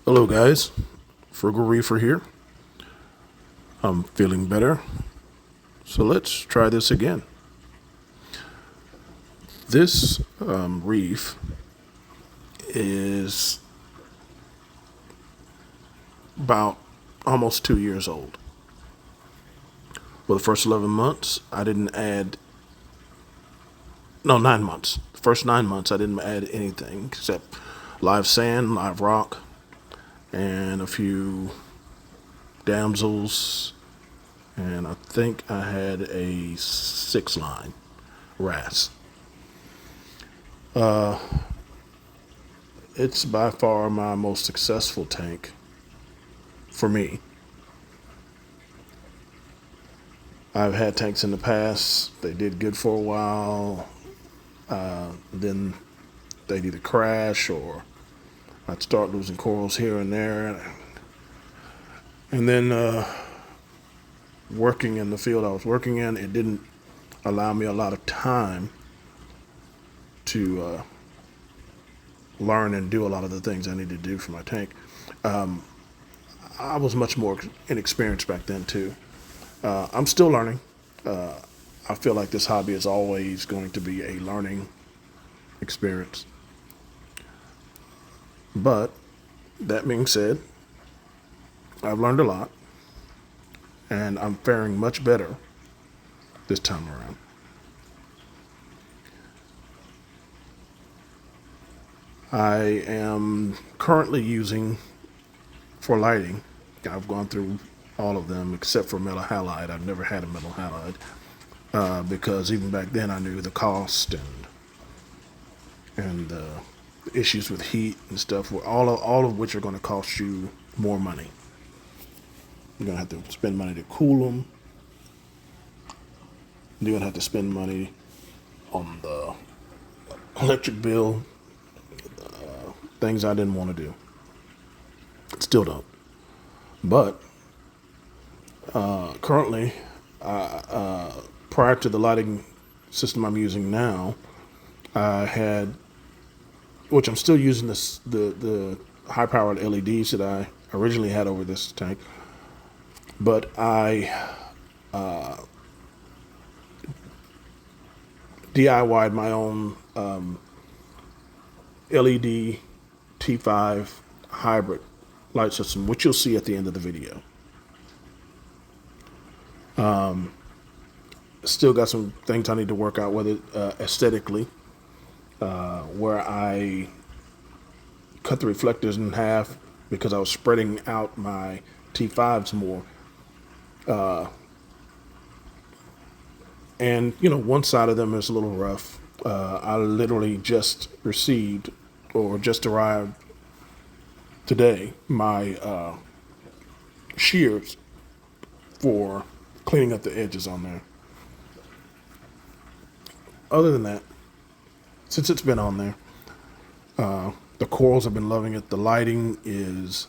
Hello guys, Frugal Reefer here. I'm feeling better, so let's try this again. This reef is about almost 2 years old. For the first 11 months, I didn't add, no, 9 months. The first 9 months, I didn't add anything except live sand, live rock, and a few damsels, and I think I had a 6 line wrasse. It's by far my most successful tank for me. I've had tanks in the past, they did good for a while, then they'd either crash or I'd start losing corals here and there. And then working in the field I was working in, it didn't allow me a lot of time to learn and do a lot of the things I needed to do for my tank. I was much more inexperienced back then too. I'm still learning. I feel like this hobby is always going to be a learning experience. But that being said, I've learned a lot and I'm faring much better this time around. I am currently using for lighting. I've gone through all of them except for metal halide. I've never had a metal halide because even back then I knew the cost and the issues with heat and stuff. Were all of which are going to cost you more money. You're going to have to spend money to cool them. You're going to have to spend money on the electric bill. Things I didn't want to do. Still don't. But currently, prior to the lighting system I'm using now, I had, which I'm still using the high-powered LEDs that I originally had over this tank, but I DIY'd my own LED T5 hybrid light system, which you'll see at the end of the video. Still got some things I need to work out with it aesthetically, where I cut the reflectors in half because I was spreading out my T5s more. And, one side of them is a little rough. I literally just received or just arrived today my shears for cleaning up the edges on there. Other than that, since it's been on there, the corals have been loving it. The lighting is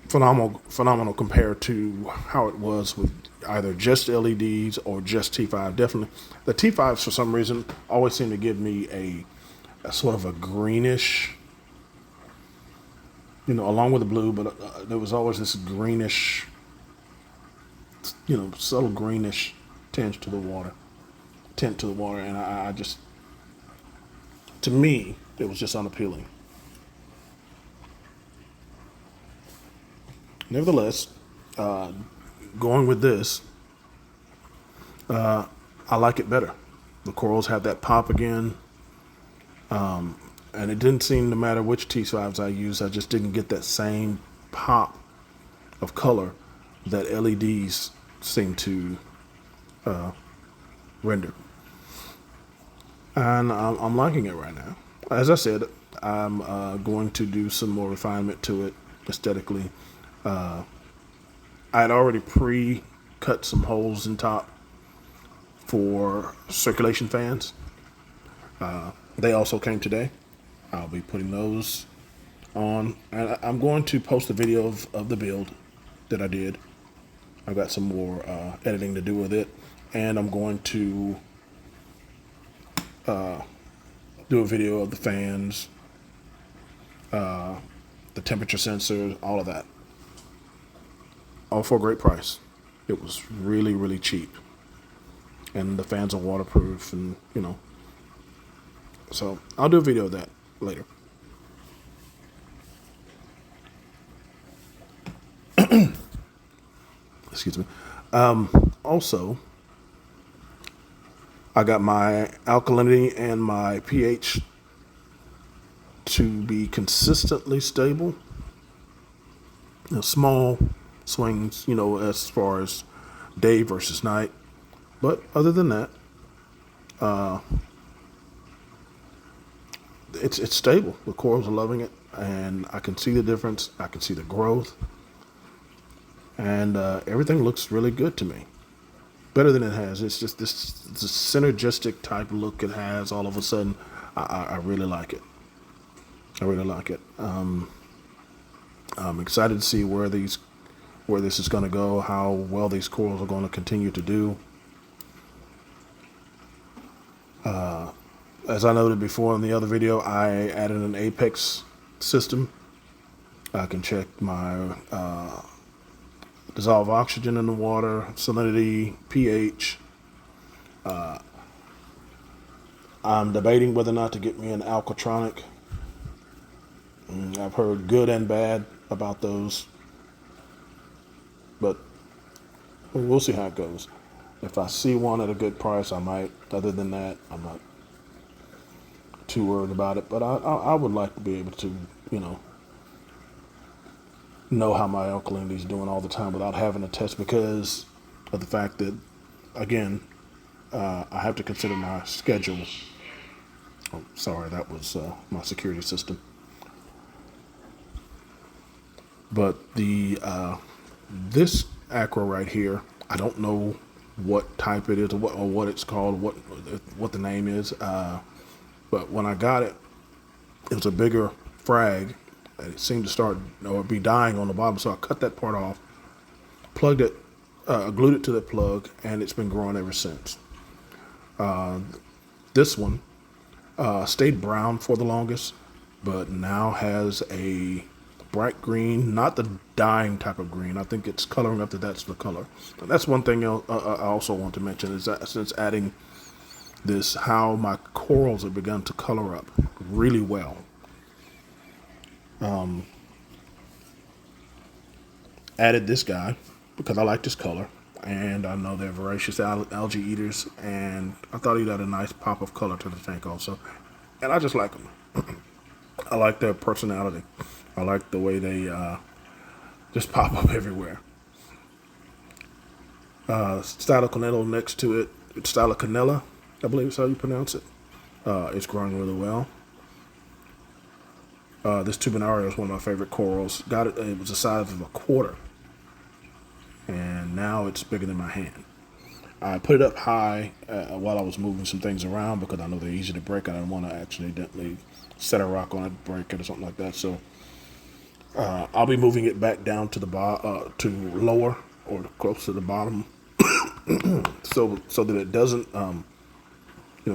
phenomenal compared to how it was with either just LEDs or just T5. Definitely, the T5s for some reason always seem to give me a sort of a greenish, along with the blue, but there was always this greenish, subtle greenish tint to the water, and I just, to me, it was just unappealing. Nevertheless, going with this, I like it better. The corals have that pop again, and it didn't seem to matter which T5s I used. I just didn't get that same pop of color that LEDs seem to render. And I'm liking it right now. As I said, I'm going to do some more refinement to it aesthetically. I had already pre-cut some holes in top for circulation fans. They also came today. I'll be putting those on. And I'm going to post a video of the build that I did. I've got some more editing to do with it. And I'm going to do a video of the fans the temperature sensor, all of that, all for a great price. It was really, really cheap, and the fans are waterproof, and so I'll do a video of that later. Excuse me. Also, I got my alkalinity and my pH to be consistently stable. Small swings, as far as day versus night. But other than that, it's stable. The corals are loving it, and I can see the difference. I can see the growth, and everything looks really good to me. Better than it has. It's just this synergistic type look it has. All of a sudden, I really like it. I really like it. I'm excited to see where this is going to go. How well these corals are going to continue to do. As I noted before in the other video, I added an apex system. I can check my dissolved oxygen in the water, salinity, pH. I'm debating whether or not to get me an alkatronic. I've heard good and bad about those, but we'll see how it goes. If I see one at a good price, I might. Other than that, I'm not too worried about it. But I would like to be able to, know how my alkalinity is doing all the time without having to test, because of the fact that, again, I have to consider my schedule. Oh, sorry, that was my security system. But this acro right here, I don't know what type it is or what it's called, what the name is. But when I got it, it was a bigger frag, and it seemed to start or be dying on the bottom. So I cut that part off, plugged it, glued it to the plug, and it's been growing ever since. This one stayed brown for the longest, but now has a bright green, not the dying type of green. I think it's coloring up that's the color. And that's one thing I also want to mention is that since adding this, how my corals have begun to color up really well. Added this guy because I like this color, and I know they're voracious algae eaters, and I thought he'd add a nice pop of color to the tank also. And I just like them. I like their personality. I like the way they just pop up everywhere. Stylocanella next to it. It's Stylocanella, I believe is how you pronounce it. It's growing really well. This tubenaria is one of my favorite corals. It was the size of a quarter, and now it's bigger than my hand. I put it up high while I was moving some things around because I know they're easy to break. I didn't want to accidentally set a rock on it, break it, or something like that. So I'll be moving it back down to the to lower or close to the bottom, so that it doesn't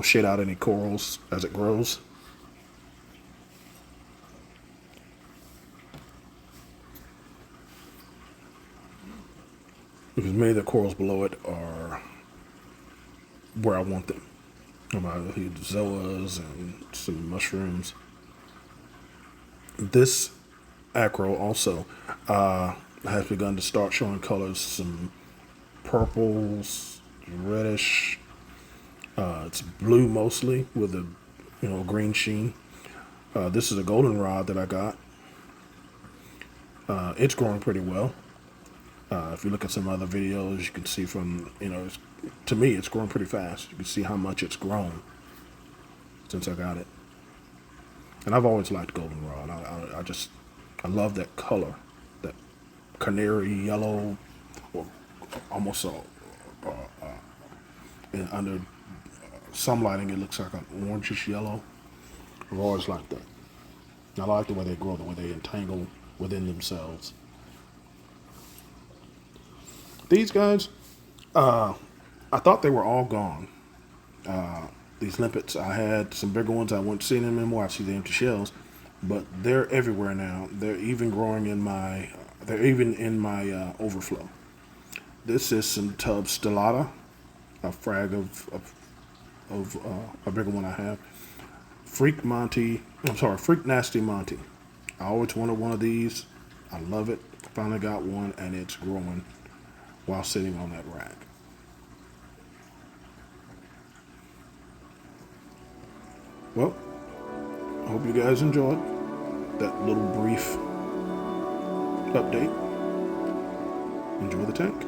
shade out any corals as it grows. Because many of the corals below it are where I want them. I hear zoas and some mushrooms. This acro also has begun to start showing colors, some purples, reddish. It's blue mostly with a green sheen. This is a goldenrod that I got. It's growing pretty well. If you look at some other videos, you can see to me, it's growing pretty fast. You can see how much it's grown since I got it. And I've always liked goldenrod. I love that color, that canary yellow, or almost under some lighting it looks like an orangish yellow. I've always liked that. I like the way they grow, the way they entangle within themselves. These guys, I thought they were all gone. These limpets, I had some bigger ones. I wouldn't see them anymore. I see the empty shells. but they're everywhere now. They're even in my overflow. This is some tub stellata, a frag of a bigger one I have. Freak Nasty Monty. I always wanted one of these. I love it. Finally got one, and it's growing while sitting on that rack. Well, I hope you guys enjoyed that little brief update. Enjoy the tank.